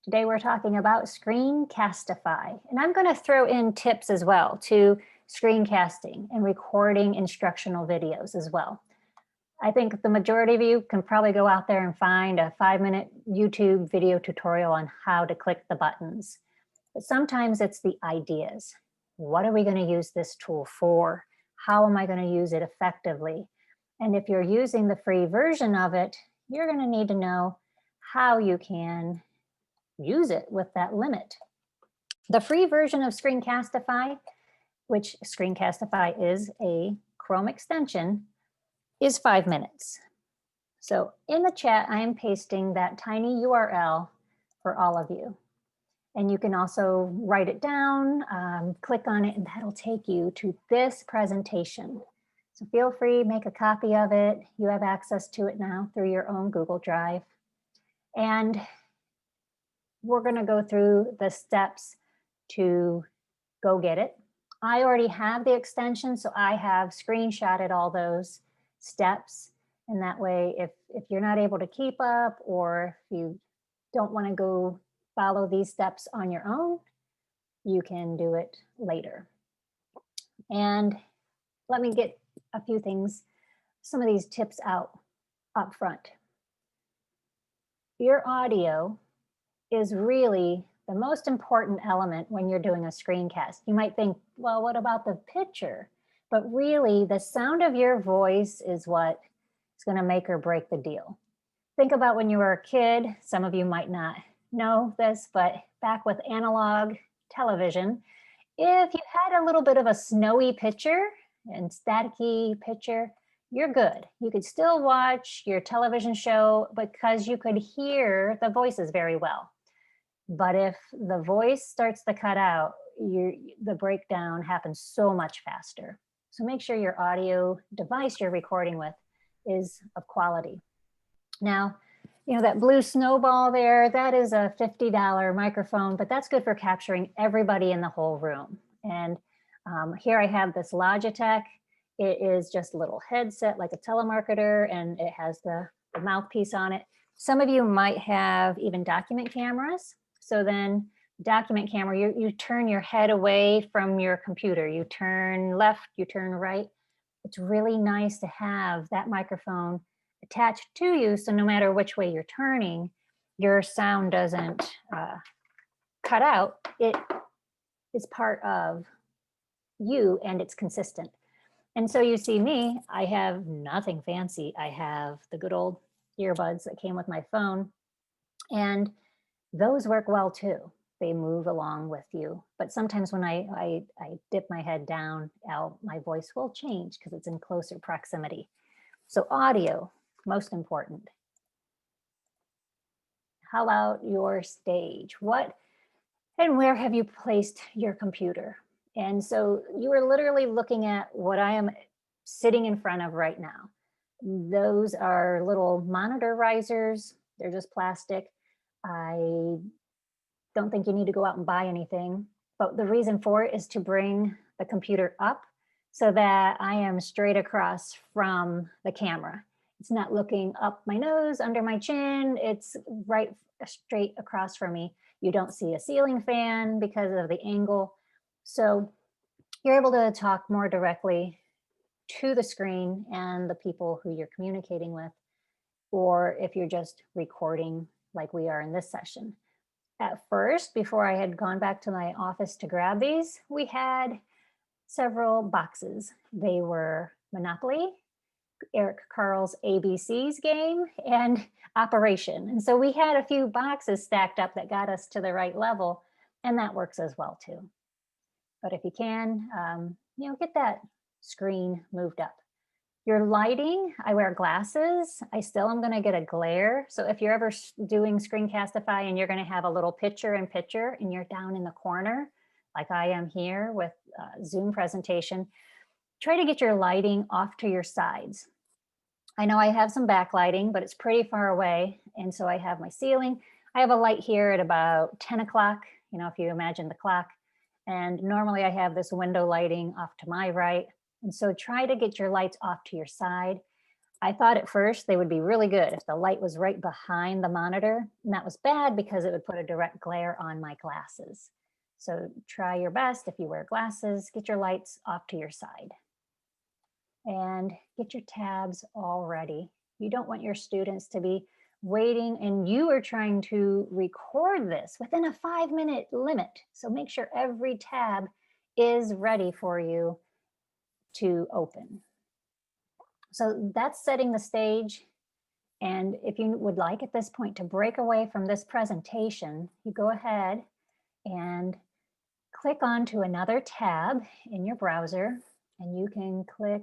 Today we're talking about Screencastify, and I'm going to throw in tips as well to screencasting and recording instructional videos as well. I think the majority of you can probably go out there and find a 5-minute YouTube video tutorial on how to click the buttons. But sometimes it's the ideas. What are we going to use this tool for? How am I going to use it effectively? And if you're using the free version of it, you're going to need to know how you can use it with that limit. The free version of Screencastify, which Screencastify is a Chrome extension, is 5 minutes. So in the chat, I am pasting that tiny URL for all of you. And you can also write it down, click on it, and that'll take you to this presentation. So feel free, make a copy of it. You have access to it now through your own Google Drive. And we're going to go through the steps to go get it. I already have the extension, so I have screenshotted all those steps. And that way, if you're not able to keep up or if you don't want to go follow these steps on your own, you can do it later. And let me get a few things, some of these tips out up front. Your audio is really the most important element when you're doing a screencast. You might think, well, what about the picture? But really, the sound of your voice is what is going to make or break the deal. Think about when you were a kid. Some of you might not know this, but back with analog television, if you had a little bit of a snowy picture and staticky picture, you're good. You could still watch your television show because you could hear the voices very well. But if the voice starts to cut out, the breakdown happens so much faster. So make sure your audio device you're recording with is of quality. Now, you know, that blue snowball there, that is a $50 microphone, but that's good for capturing everybody in the whole room. And here I have this Logitech. It is just a little headset like a telemarketer, and it has the mouthpiece on it. Some of you might have even document cameras. So then document camera, you turn your head away from your computer. You turn left, you turn right. It's really nice to have that microphone attached to you, so no matter which way you're turning, your sound doesn't cut out. It is part of you and it's consistent. And so you see me, I have nothing fancy. I have the good old earbuds that came with my phone, and those work well too. They move along with you. But sometimes when I dip my head down, my voice will change because it's in closer proximity. So audio, most important. How about your stage? What and where have you placed your computer? And so you are literally looking at what I am sitting in front of right now. Those are little monitor risers. They're just plastic. I don't think you need to go out and buy anything, but the reason for it is to bring the computer up so that I am straight across from the camera. It's not looking up my nose, under my chin. It's right straight across from me. You don't see a ceiling fan because of the angle. So you're able to talk more directly to the screen and the people who you're communicating with, or if you're just recording like we are in this session. At first, before I had gone back to my office to grab these, we had several boxes. They were Monopoly, Eric Carl's ABC's game, and Operation. And so we had a few boxes stacked up that got us to the right level, and that works as well too. But if you can, get that screen moved up. Your lighting, I wear glasses. I still am going to get a glare. So if you're ever doing Screencastify and you're going to have a little picture-in-picture and you're down in the corner, like I am here with Zoom presentation, try to get your lighting off to your sides. I know I have some backlighting, but it's pretty far away. And so I have my ceiling. I have a light here at about 10 o'clock, if you imagine the clock. And normally I have this window lighting off to my right. And so try to get your lights off to your side. I thought at first they would be really good if the light was right behind the monitor, and that was bad because it would put a direct glare on my glasses. So try your best if you wear glasses, get your lights off to your side and get your tabs all ready. You don't want your students to be waiting and you are trying to record this within a 5-minute limit. So make sure every tab is ready for you to open. So that's setting the stage. And if you would like at this point to break away from this presentation, you go ahead and click onto another tab in your browser, and you can click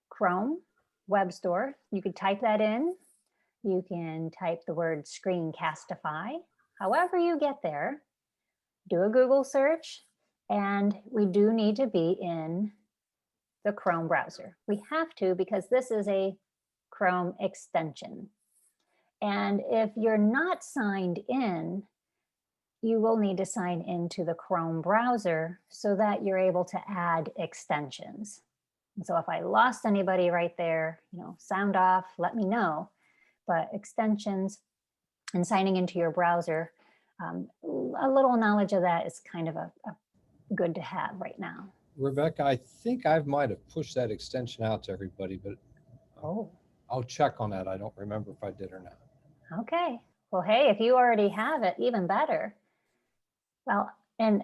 Chrome Web Store. You could type that in. You can type the word Screencastify. However you get there, do a Google search, and we do need to be in the Chrome browser. We have to because this is a Chrome extension. And if you're not signed in, you will need to sign into the Chrome browser so that you're able to add extensions. And so if I lost anybody right there, sound off, let me know. But extensions and signing into your browser, a little knowledge of that is kind of a good to have right now. Rebecca, I think I might have pushed that extension out to everybody, but I'll check on that. I don't remember if I did or not. Okay. Well, hey, if you already have it, even better. Well, and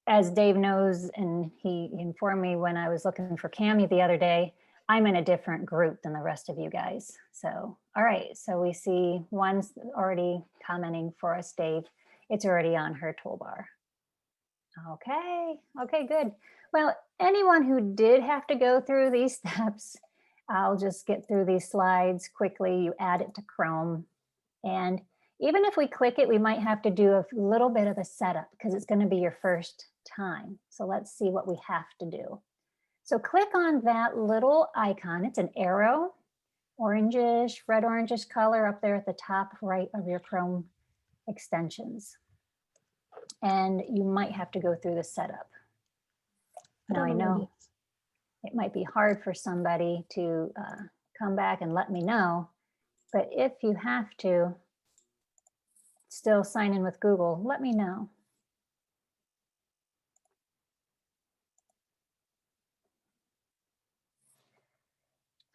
as Dave knows, and he informed me when I was looking for Cami the other day, I'm in a different group than the rest of you guys. So, all right. So we see one's already commenting for us, Dave. It's already on her toolbar. Okay, good. Well, anyone who did have to go through these steps, I'll just get through these slides quickly. You add it to Chrome. And even if we click it, we might have to do a little bit of a setup because it's going to be your first time. So let's see what we have to do. So click on that little icon. It's an arrow, orangish, red orangish color up there at the top right of your Chrome extensions. And you might have to go through the setup. Now I know it might be hard for somebody to come back and let me know, but if you have to still sign in with Google, let me know.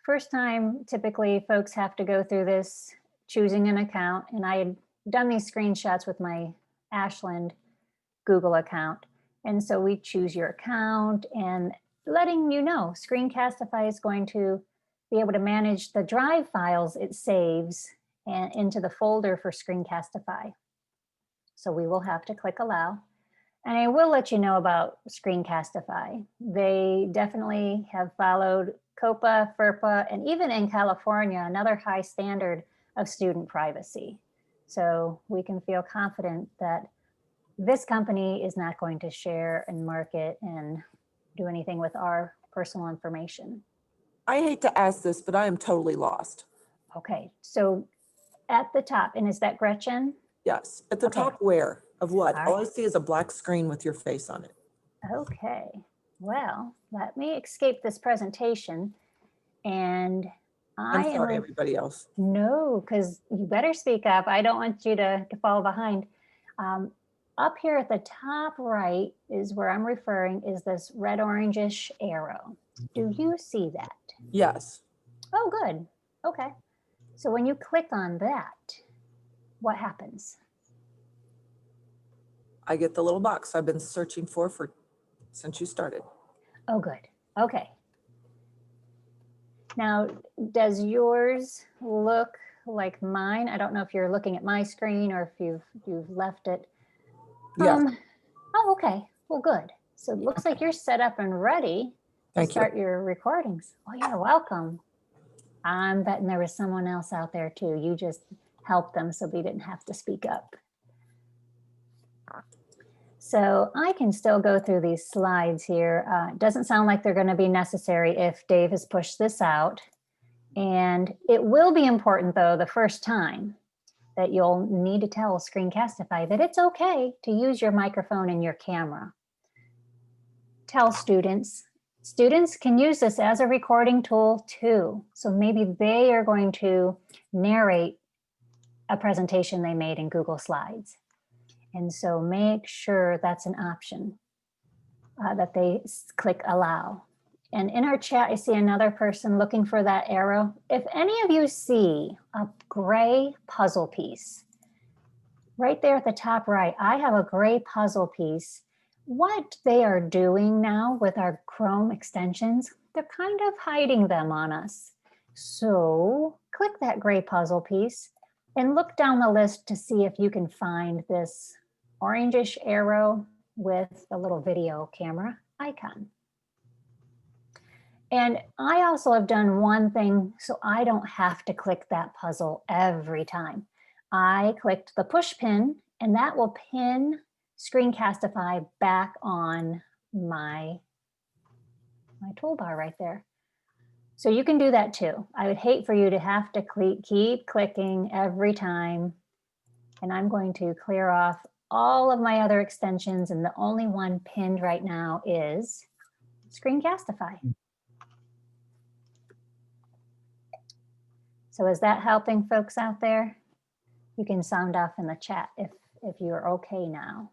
First time, typically folks have to go through this, choosing an account, and I had done these screenshots with my Ashland Google account. And so we choose your account and letting you know, Screencastify is going to be able to manage the drive files it saves and into the folder for Screencastify. So we will have to click allow. And I will let you know about Screencastify. They definitely have followed COPA, FERPA, and even in California, another high standard of student privacy. So we can feel confident that this company is not going to share and market and do anything with our personal information. I hate to ask this, but I am totally lost. Okay, so at the top, and is that Gretchen? Yes, at the top where? Of what? All All right. I see is a black screen with your face on it. Okay, well, let me escape this presentation. And I'm sorry, everybody else. No, because you better speak up. I don't want you to fall behind. Up here at the top right is where I'm referring is this red orangish arrow. Do you see that? Yes. Oh, good. Okay. So when you click on that, what happens? I get the little box I've been searching for since you started. Oh, good. Okay. Now, does yours look like mine? I don't know if you're looking at my screen or if you've left it. Yes. Oh, okay. Well, good. So it looks like you're set up and ready to start your recordings. Oh, you're welcome. I'm betting there was someone else out there too. You just helped them so they didn't have to speak up. So I can still go through these slides here. It doesn't sound like they're going to be necessary if Dave has pushed this out. And it will be important, though, the first time that you'll need to tell Screencastify that it's okay to use your microphone and your camera. Tell students Students can use this as a recording tool too. So maybe they are going to narrate a presentation they made in Google Slides. And so make sure that's an option that they click allow. And in our chat, I see another person looking for that arrow. If any of you see a gray puzzle piece, right there at the top right, I have a gray puzzle piece. What they are doing now with our Chrome extensions, they're kind of hiding them on us. So click that gray puzzle piece and look down the list to see if you can find this orangish arrow with the little video camera icon. And I also have done one thing so I don't have to click that puzzle every time. I clicked the push pin and that will pin Screencastify back on my toolbar right there. So you can do that too. I would hate for you to have to keep clicking every time. And I'm going to clear off all of my other extensions, and the only one pinned right now is Screencastify. So is that helping folks out there? You can sound off in the chat if you're okay now.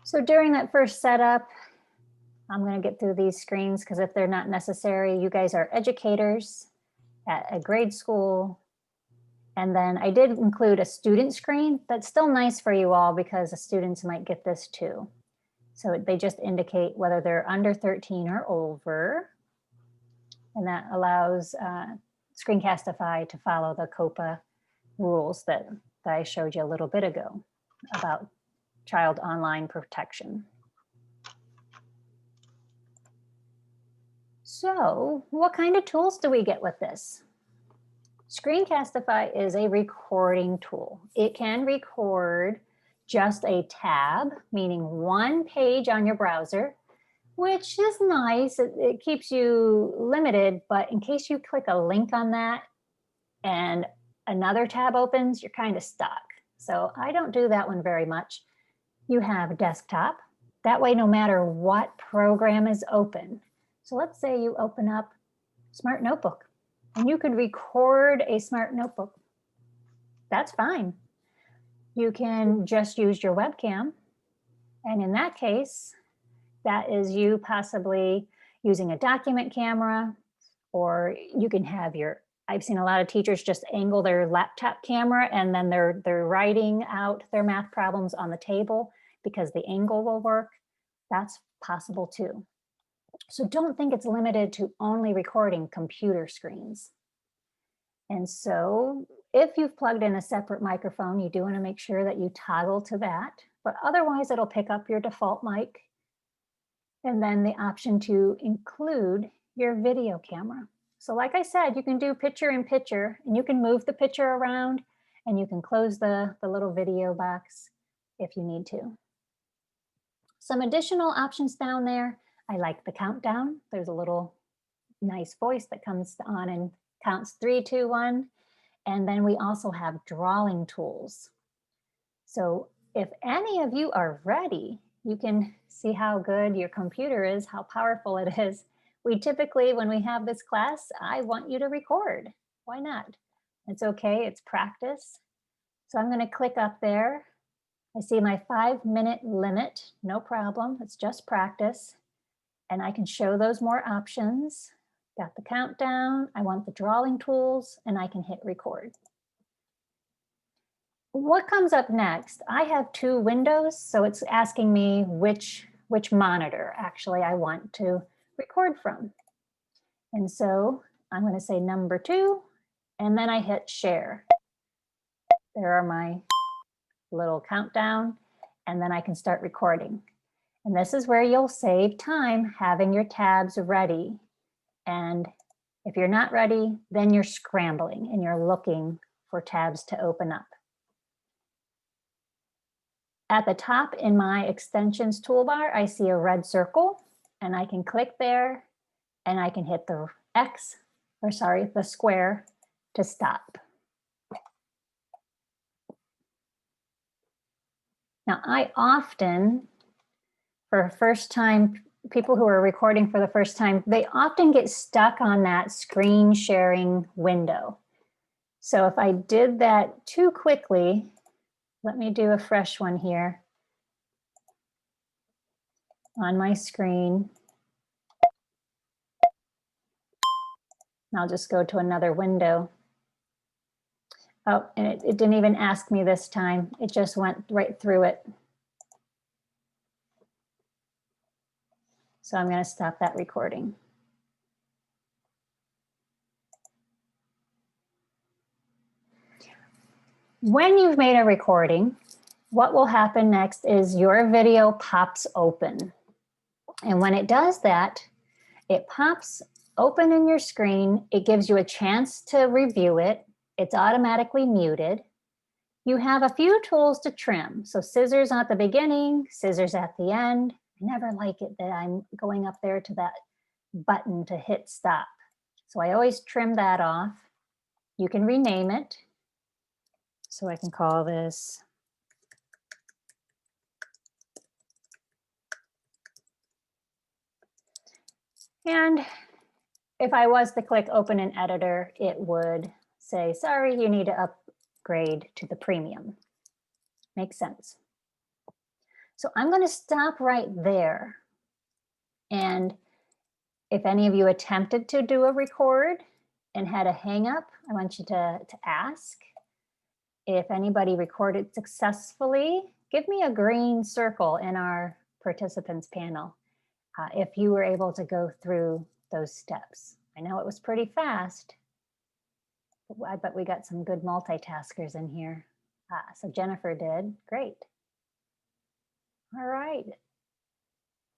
So during that first setup, I'm going to get through these screens because if they're not necessary, you guys are educators at a grade school. And then I did include a student screen. That's still nice for you all because the students might get this too. So they just indicate whether they're under 13 or over. And that allows Screencastify to follow the COPA rules that I showed you a little bit ago about child online protection. So what kind of tools do we get with this? Screencastify is a recording tool. It can record just a tab, meaning one page on your browser, which is nice. It keeps you limited, but in case you click a link on that and another tab opens, you're kind of stuck. So I don't do that one very much. You have a desktop. That way, no matter what program is open. So let's say you open up Smart Notebook and you could record a Smart Notebook. That's fine. You can just use your webcam. And in that case, that is you possibly using a document camera, or you can have I've seen a lot of teachers just angle their laptop camera and then they're writing out their math problems on the table because the angle will work. That's possible too. So don't think it's limited to only recording computer screens. And so if you've plugged in a separate microphone, you do want to make sure that you toggle to that, but otherwise it'll pick up your default mic. And then the option to include your video camera. So like I said, you can do picture in picture and you can move the picture around and you can close the little video box if you need to. Some additional options down there. I like the countdown. There's a little nice voice that comes on and counts 3, 2, 1. And then we also have drawing tools. So if any of you are ready, you can see how good your computer is, how powerful it is. We typically, when we have this class, I want you to record. Why not? It's okay, it's practice. So I'm going to click up there. I see my 5-minute limit, no problem, it's just practice. And I can show those more options. Got the countdown, I want the drawing tools, and I can hit record. What comes up next? I have 2 windows, so it's asking me which monitor actually I want to record from. And so I'm going to say number 2, and then I hit share. There are my little countdown, and then I can start recording. And this is where you'll save time having your tabs ready. And if you're not ready, then you're scrambling and you're looking for tabs to open up. At the top in my extensions toolbar, I see a red circle and I can click there and I can hit the the square to stop. Now I often for first time, people who are recording for the first time, they often get stuck on that screen sharing window. So if I did that too quickly, let me do a fresh one here on my screen. I'll just go to another window. Oh, and it didn't even ask me this time. It just went right through it. So I'm going to stop that recording. When you've made a recording, what will happen next is your video pops open. And when it does that, it pops open in your screen. It gives you a chance to review it. It's automatically muted. You have a few tools to trim. So scissors at the beginning, scissors at the end. I never like it that I'm going up there to that button to hit stop. So I always trim that off. You can rename it. So I can call this and if I was to click open in editor, it would say, sorry, you need to upgrade to the premium. Makes sense. So I'm going to stop right there. And if any of you attempted to do a record and had a hang up, I want you to ask. If anybody recorded successfully, give me a green circle in our participants panel if you were able to go through those steps. I know it was pretty fast. I bet we got some good multitaskers in here. So Jennifer did, great. All right,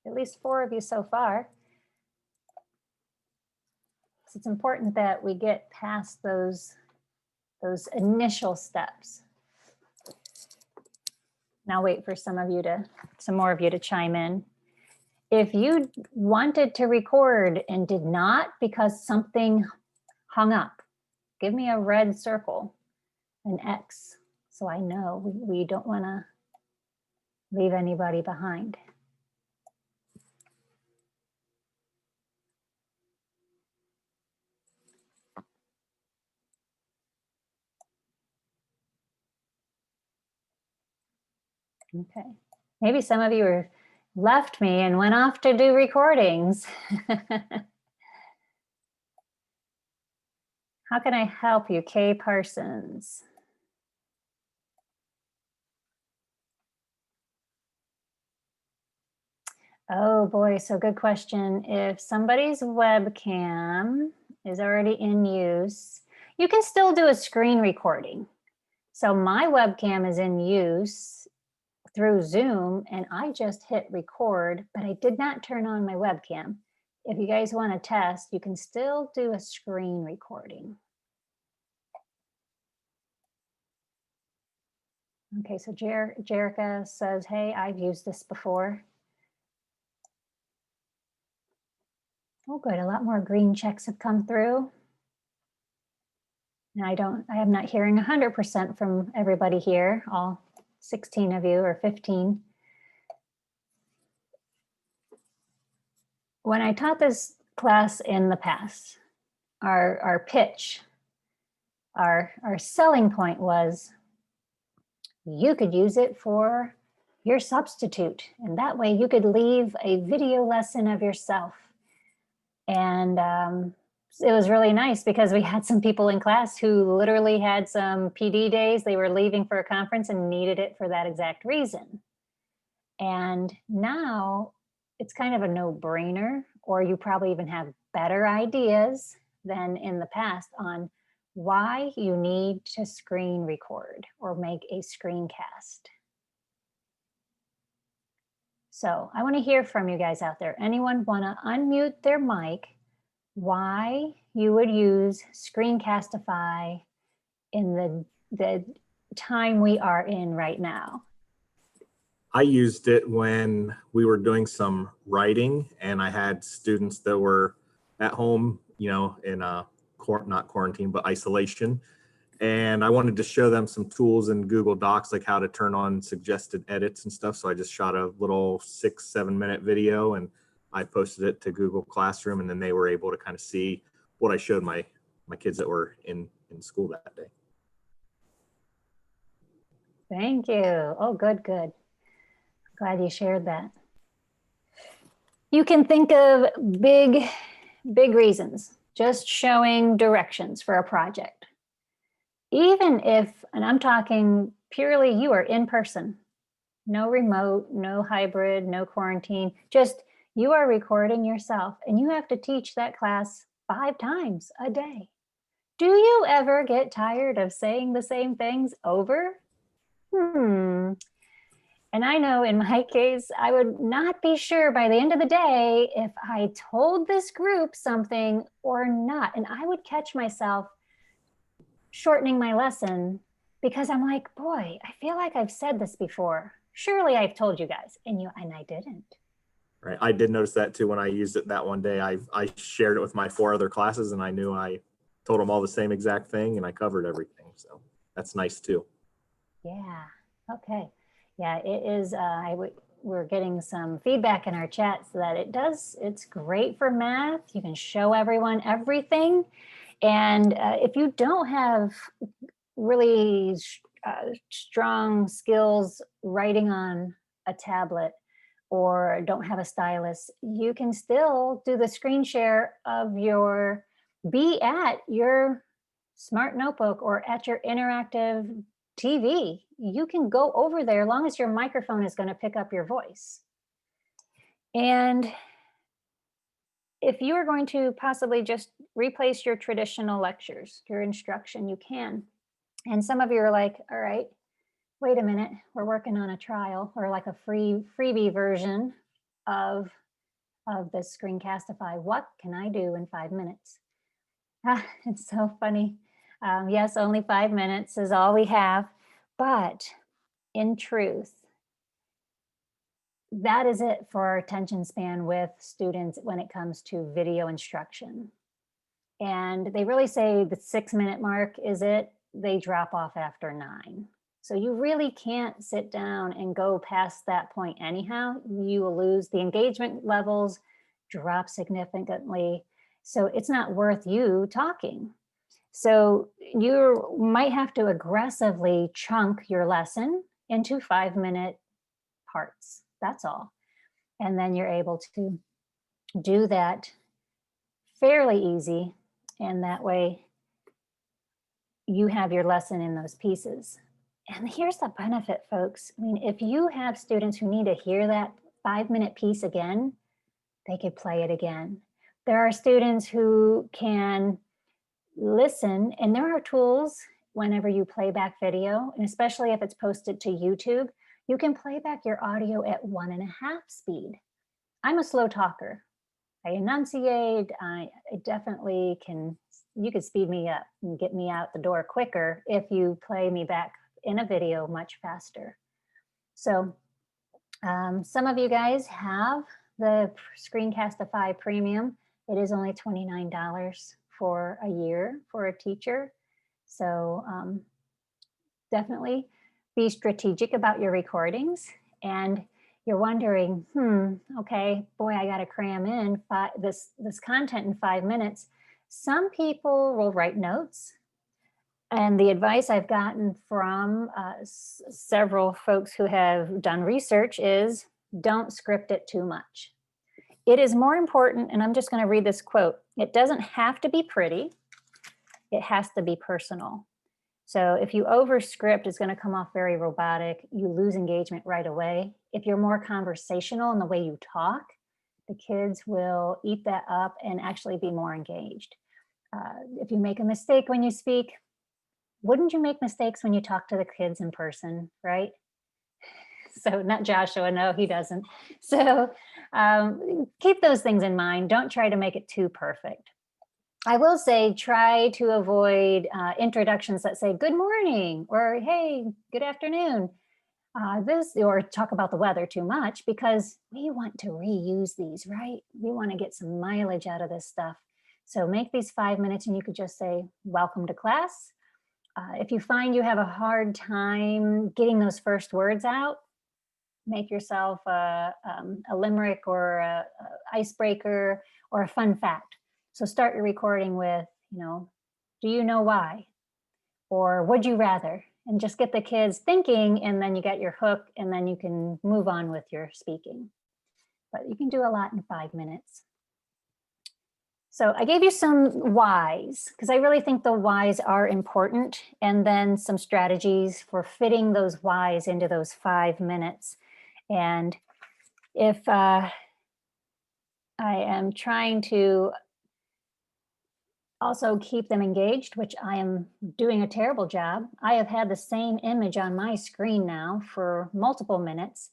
at least 4 of you so far. So it's important that we get past those initial steps. Now wait for some more of you to chime in. If you wanted to record and did not because something hung up, give me a red circle, an X, so I know we don't want to leave anybody behind. Okay, maybe some of you left me and went off to do recordings. How can I help you, Kay Parsons? Oh boy, so good question. If somebody's webcam is already in use, you can still do a screen recording. So my webcam is in use through Zoom and I just hit record, but I did not turn on my webcam. If you guys want to test, you can still do a screen recording. Okay, so Jerica says, hey, I've used this before. Oh, good, a lot more green checks have come through. And I am not hearing 100% from everybody here, all 16 of you or 15. When I taught this class in the past, our pitch, our selling point was you could use it for your substitute. And that way you could leave a video lesson of yourself. And it was really nice because we had some people in class who literally had some PD days. They were leaving for a conference and needed it for that exact reason. And now it's kind of a no-brainer, or you probably even have better ideas than in the past on why you need to screen record or make a screencast. So I want to hear from you guys out there. Anyone want to unmute their mic why you would use Screencastify in the time we are in right now? I used it when we were doing some writing and I had students that were at home, you know, in not quarantine, but isolation. And I wanted to show them some tools in Google Docs, like how to turn on suggested edits and stuff. So I just shot a little 6-7 minute video and I posted it to Google Classroom, and then they were able to kind of see what I showed my kids that were in school that day. Thank you. Oh, good, good. Glad you shared that. You can think of big reasons, just showing directions for a project. Even if, and I'm talking purely you are in person, no remote, no hybrid, no quarantine, just you are recording yourself and you have to teach that class 5 times a day. Do you ever get tired of saying the same things over? And I know in my case, I would not be sure by the end of the day if I told this group something or not. And I would catch myself shortening my lesson because I'm like, boy, I feel like I've said this before. Surely I've told you guys, and I didn't. Right. I did notice that too when I used it that one day. I shared it with my 4 other classes, and I knew I told them all the same exact thing, and I covered everything. So that's nice too. Yeah. Okay. Yeah, it is. We're getting some feedback in our chat so that it's great for math. You can show everyone everything. And if you don't have really strong skills writing on a tablet or don't have a stylus, you can still do the screen share of be at your smart notebook or at your interactive TV. You can go over there as long as your microphone is going to pick up your voice. And if you are going to possibly just replace your traditional lectures, your instruction, you can. And some of you are like, all right, wait a minute, we're working on a trial or like a freebie version of this Screencastify. What can I do in 5 minutes? It's so funny. Yes, only 5 minutes is all we have. But in truth, that is it for our attention span with students when it comes to video instruction. And they really say the 6-minute mark is it. They drop off after 9. So you really can't sit down and go past that point anyhow. You will lose the engagement levels, drop significantly. So it's not worth you talking. So you might have to aggressively chunk your lesson into 5-minute parts. That's all. And then you're able to do that fairly easy. And that way you have your lesson in those pieces. And here's the benefit, folks. I mean, if you have students who need to hear that 5-minute piece again, they could play it again. There are students who can listen, and there are tools whenever you play back video, and especially if it's posted to YouTube, you can play back your audio at 1.5 speed. I'm a slow talker. I enunciate, I definitely can, you could speed me up and get me out the door quicker if you play me back in a video much faster. So some of you guys have the Screencastify Premium. It is only $29 for a year for a teacher. So definitely be strategic about your recordings. And you're wondering, okay, boy, I got to cram in this content in 5 minutes. Some people will write notes. And the advice I've gotten from several folks who have done research is don't script it too much. It is more important, and I'm just going to read this quote. It doesn't have to be pretty. It has to be personal. So if you over-script, it's going to come off very robotic. You lose engagement right away. If you're more conversational in the way you talk, the kids will eat that up and actually be more engaged. If you make a mistake when you speak, wouldn't you make mistakes when you talk to the kids in person, right? So not Joshua, no, he doesn't. So keep those things in mind. Don't try to make it too perfect. I will say, try to avoid introductions that say, good morning, or hey, good afternoon, or talk about the weather too much, because we want to reuse these, right? We want to get some mileage out of this stuff. So make these 5 minutes and you could just say, welcome to class, If you find you have a hard time getting those first words out, make yourself a limerick or a icebreaker or a fun fact. So start your recording with, do you know why? Or would you rather? And just get the kids thinking, and then you get your hook, and then you can move on with your speaking. But you can do a lot in 5 minutes. So I gave you some whys, because I really think the whys are important, and then some strategies for fitting those whys into those 5 minutes. And if I am trying to also keep them engaged, which I am doing a terrible job, I have had the same image on my screen now for multiple minutes.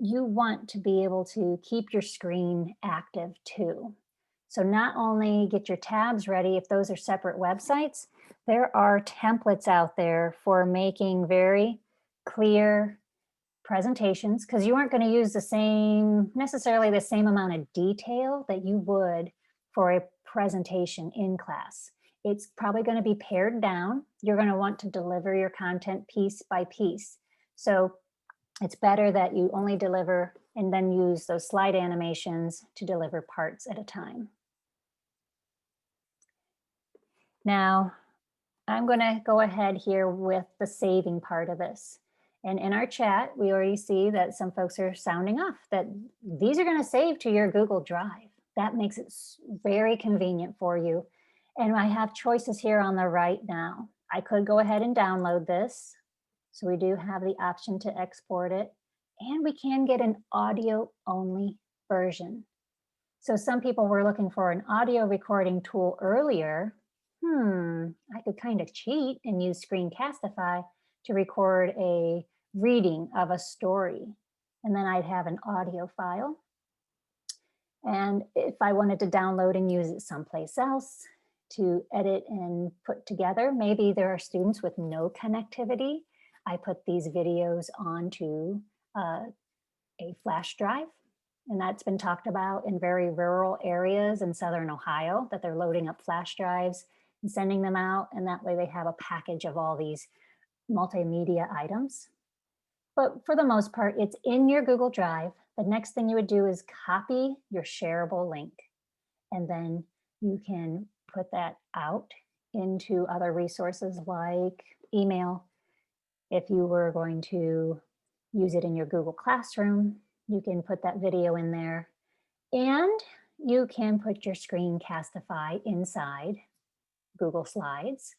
You want to be able to keep your screen active too. So not only get your tabs ready, if those are separate websites, there are templates out there for making very clear presentations, because you aren't going to use necessarily the same amount of detail that you would for a presentation in class. It's probably going to be pared down. You're going to want to deliver your content piece by piece. So it's better that you only deliver and then use those slide animations to deliver parts at a time. Now, I'm going to go ahead here with the saving part of this. And in our chat, we already see that some folks are sounding off that these are going to save to your Google Drive. That makes it very convenient for you. And I have choices here on the right now. I could go ahead and download this. So we do have the option to export it. And we can get an audio only version. So some people were looking for an audio recording tool earlier. I could kind of cheat and use Screencastify to record a reading of a story. And then I'd have an audio file. And if I wanted to download and use it someplace else to edit and put together, maybe there are students with no connectivity. I put these videos onto a flash drive. And that's been talked about in very rural areas in Southern Ohio, that they're loading up flash drives and sending them out. And that way they have a package of all these multimedia items. But for the most part, it's in your Google Drive. The next thing you would do is copy your shareable link. And then you can put that out into other resources like email. If you were going to use it in your Google Classroom, you can put that video in there. And you can put your Screencastify inside Google Slides.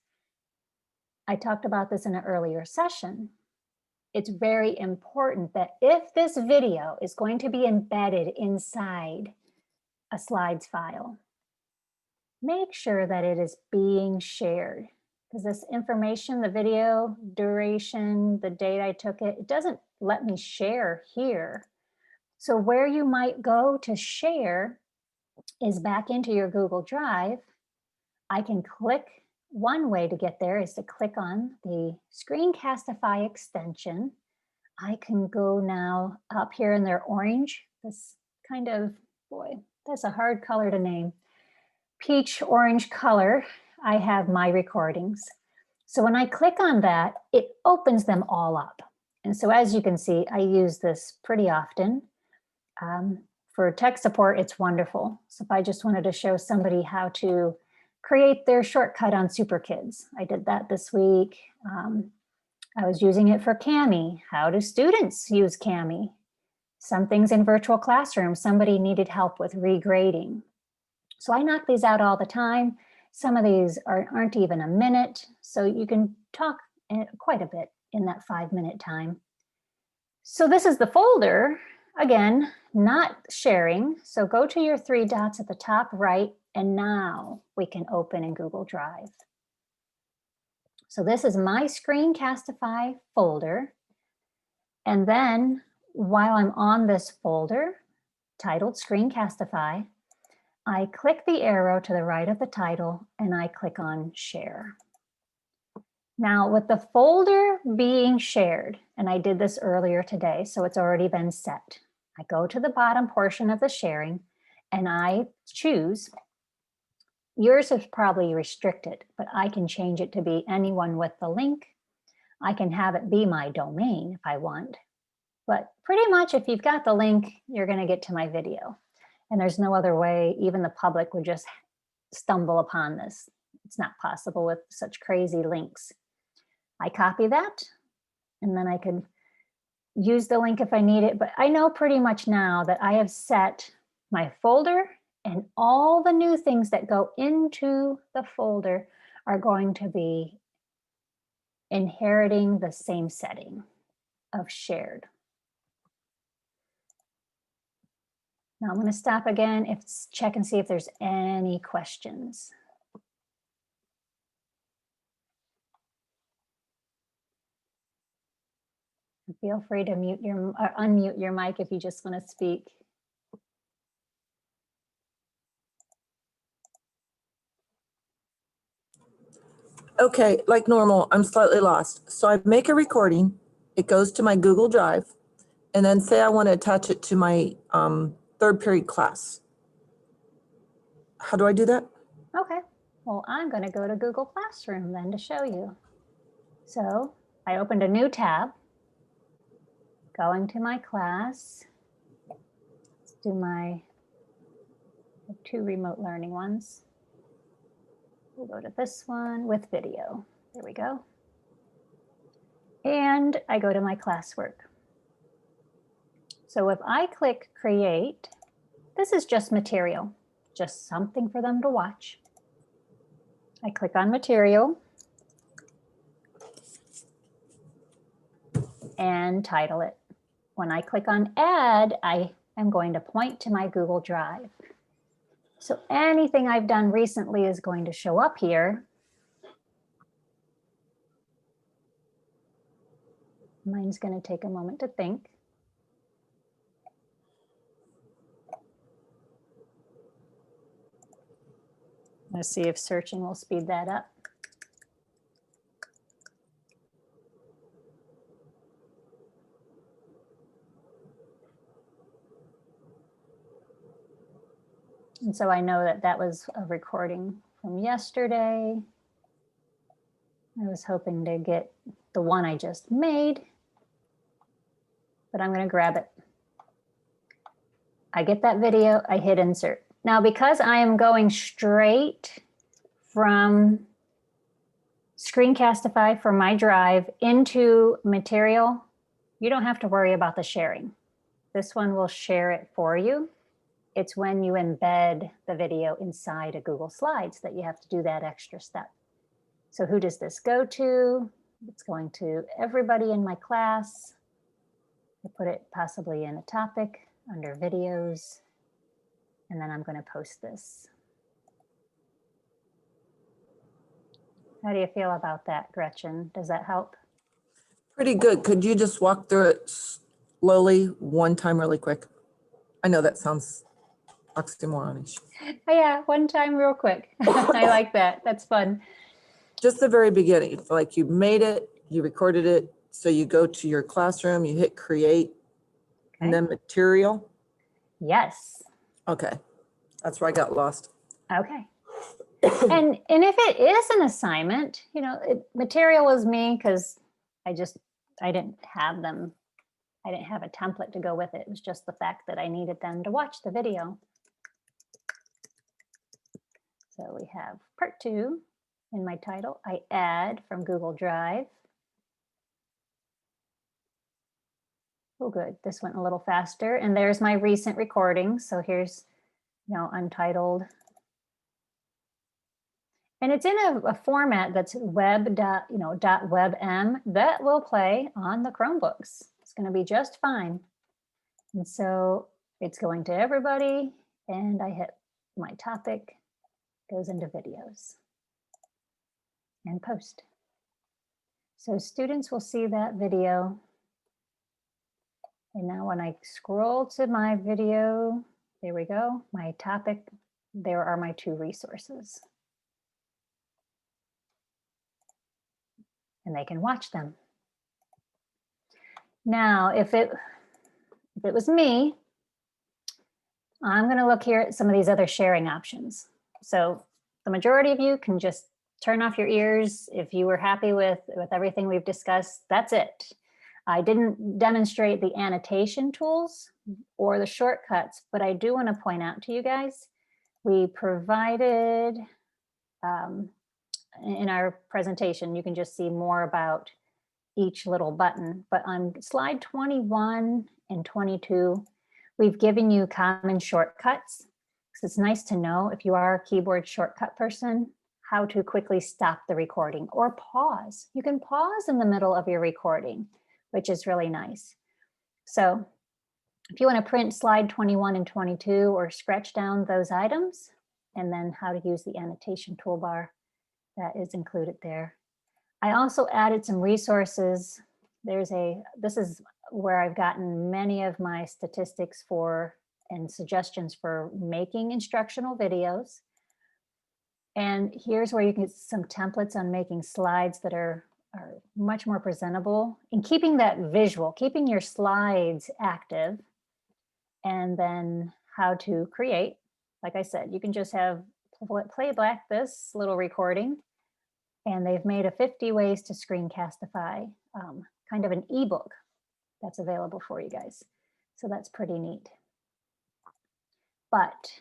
I talked about this in an earlier session. It's very important that if this video is going to be embedded inside a slides file, make sure that it is being shared, because this information, the video duration, the date I took it, it doesn't let me share here. So where you might go to share is back into your Google Drive. I can click. One way to get there is to click on the Screencastify extension. I can go now up here in their orange, this kind of, boy, that's a hard color to name. Peach orange color, I have my recordings. So when I click on that, it opens them all up. And so as you can see, I use this pretty often. For tech support, it's wonderful. So if I just wanted to show somebody how to create their shortcut on SuperKids, I did that this week. I was using it for Kami. How do students use Kami? Some things in virtual classrooms, somebody needed help with regrading. So I knock these out all the time. Some of these aren't even a minute, so you can talk quite a bit in that 5-minute time. So this is the folder. Again, not sharing. So go to your 3 dots at the top right, and now we can open in Google Drive. So this is my Screencastify folder. And then while I'm on this folder titled Screencastify, I click the arrow to the right of the title and I click on share. Now with the folder being shared, and I did this earlier today, so it's already been set. I go to the bottom portion of the sharing and I choose yours is probably restricted, but I can change it to be anyone with the link. I can have it be my domain if I want. But pretty much if you've got the link, you're going to get to my video. And there's no other way, even the public would just stumble upon this. It's not possible with such crazy links. I copy that, and then I could use the link if I need it. But I know pretty much now that I have set my folder, and all the new things that go into the folder are going to be inheriting the same setting of shared. Now I'm going to stop again, check and see if there's any questions. Feel free to mute or unmute your mic if you just want to speak. Okay, like normal, I'm slightly lost. So I make a recording, it goes to my Google Drive, and then say I want to attach it to my third period class. How do I do that? Okay, well, I'm going to go to Google Classroom then to show you. So I opened a new tab, going to my class. Let's do my 2 remote learning ones. We'll go to this one with video. There we go. And I go to my classwork. So if I click create, this is just material, just something for them to watch. I click on material and title it. When I click on add, I am going to point to my Google Drive. So anything I've done recently is going to show up here. Mine's going to take a moment to think. Let's see if searching will speed that up. And so I know that that was a recording from yesterday. I was hoping to get the one I just made, but I'm going to grab it. I get that video, I hit insert. Now, because I am going straight from Screencastify from my drive into material, you don't have to worry about the sharing. This one will share it for you. It's when you embed the video inside a Google Slides that you have to do that extra step. So who does this go to? It's going to everybody in my class. I put it possibly in a topic under videos, and then I'm going to post this. How do you feel about that, Gretchen? Does that help? Pretty good. Could you just walk through it slowly one time really quick? I know that sounds oxymoronish. Oh, yeah, one time real quick. I like that. That's fun. Just the very beginning, like you made it, you recorded it, so you go to your classroom, you hit create, Okay. and then material. Yes. Okay, that's where I got lost. Okay. And if it is an assignment, you know, material was me because I didn't have them. I didn't have a template to go with it. It was just the fact that I needed them to watch the video. So we have part 2 in my title. I add from Google Drive. Oh, good. This went a little faster. And there's my recent recording. So here's, you know, untitled. And it's in a format that's web.webm that will play on the Chromebooks. It's going to be just fine. And so it's going to everybody, and I hit my topic, goes into videos and post. So students will see that video. And now when I scroll to my video, there we go, my topic, there are my 2 resources. And they can watch them. Now, if it was me, I'm going to look here at some of these other sharing options. So the majority of you can just turn off your ears. If you were happy with everything we've discussed, that's it. I didn't demonstrate the annotation tools or the shortcuts, but I do want to point out to you guys, we provided in our presentation, you can just see more about each little button, but on slide 21 and 22, we've given you common shortcuts. So it's nice to know if you are a keyboard shortcut person, how to quickly stop the recording or pause. You can pause in the middle of your recording, which is really nice. So if you want to print slide 21 and 22 or scratch down those items, and then how to use the annotation toolbar, that is included there. I also added some resources. This is where I've gotten many of my statistics for and suggestions for making instructional videos. And here's where you can get some templates on making slides that are much more presentable and keeping that visual, keeping your slides active, and then how to create. Like I said, you can just have playback this little recording, and they've made a 50 ways to Screencastify, kind of an ebook that's available for you guys. So that's pretty neat. But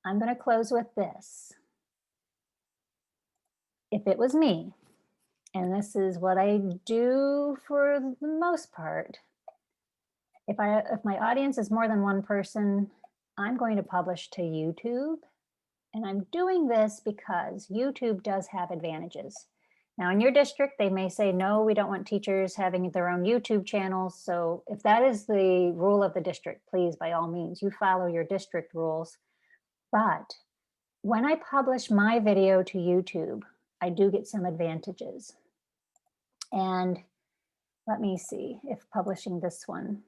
I'm going to close with this. If it was me, and this is what I do for the most part, if my audience is more than one person, I'm going to publish to YouTube. And I'm doing this because YouTube does have advantages. Now in your district, they may say, no, we don't want teachers having their own YouTube channels. So if that is the rule of the district, please, by all means, you follow your district rules. But when I publish my video to YouTube, I do get some advantages. And let me see if publishing this one,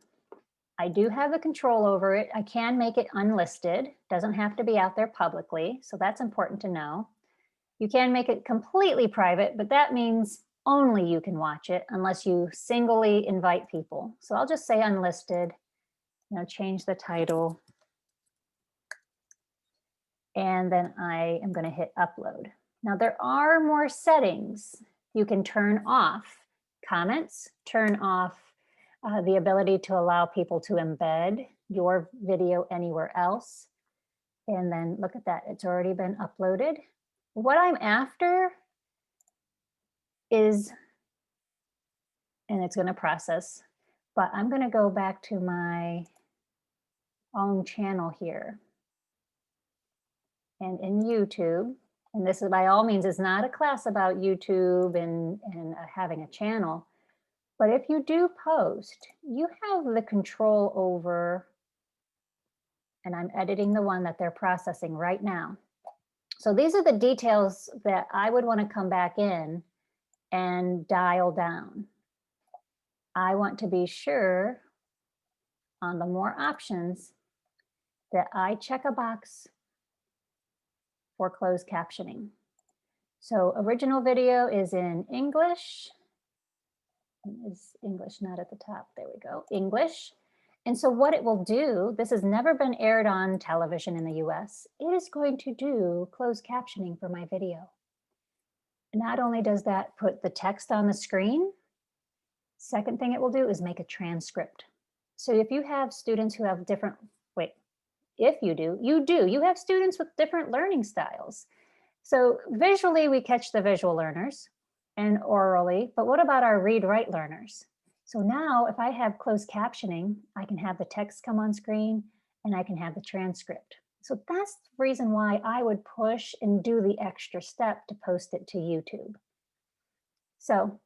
I do have the control over it. I can make it unlisted, doesn't have to be out there publicly. So that's important to know. You can make it completely private, but that means only you can watch it unless you singly invite people. So I'll just say unlisted, change the title. And then I am going to hit upload. Now there are more settings. You can turn off comments, turn off the ability to allow people to embed your video anywhere else. And then look at that, it's already been uploaded. What I'm after is, and it's going to process, but I'm going to go back to my own channel here. And in YouTube, and this is by all means is not a class about YouTube and having a channel, but if you do post, you have the control over, and I'm editing the one that they're processing right now. So these are the details that I would want to come back in and dial down. I want to be sure on the more options that I check a box for closed captioning. So original video is in English. Is English not at the top? There we go, English. And so what it will do, this has never been aired on television in the US, it is going to do closed captioning for my video. Not only does that put the text on the screen, second thing it will do is make a transcript. So if you have students who have different, if you do, you have students with different learning styles. So visually we catch the visual learners and orally, but what about our read-write learners? So now if I have closed captioning, I can have the text come on screen and I can have the transcript. So that's the reason why I would push and do the extra step to post it to YouTube. So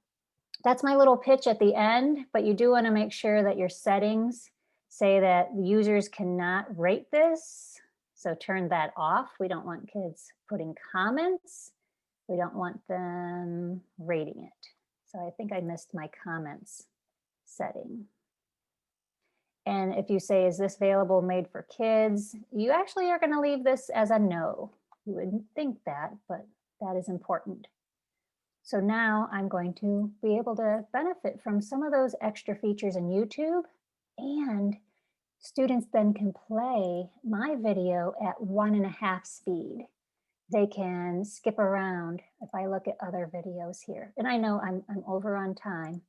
that's my little pitch at the end, but you do want to make sure that your settings say that the users cannot rate this. So turn that off. We don't want kids putting comments. We don't want them rating it. So I think I missed my comments setting. And if you say, is this available made for kids? You actually are going to leave this as a no. You wouldn't think that, but that is important. So now I'm going to be able to benefit from some of those extra features in YouTube, and students then can play my video at 1.5 speed. they can skip around if I look at other videos here. And I know I'm over on time,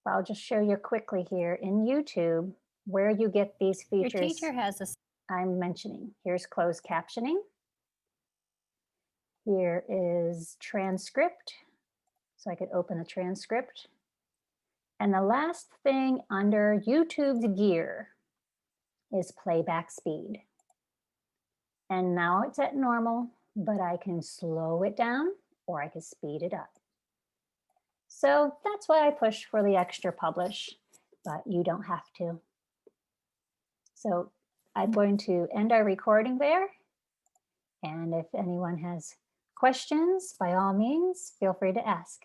but I'll just show you quickly here in YouTube where you get these features. Your teacher has a I'm mentioning. Here's closed captioning. Here is transcript. So I could open the transcript. And the last thing under YouTube's gear is playback speed. And now it's at normal, but I can slow it down or I can speed it up. So that's why I push for the extra publish, but you don't have to. So I'm going to end our recording there. And if anyone has questions, by all means, feel free to ask.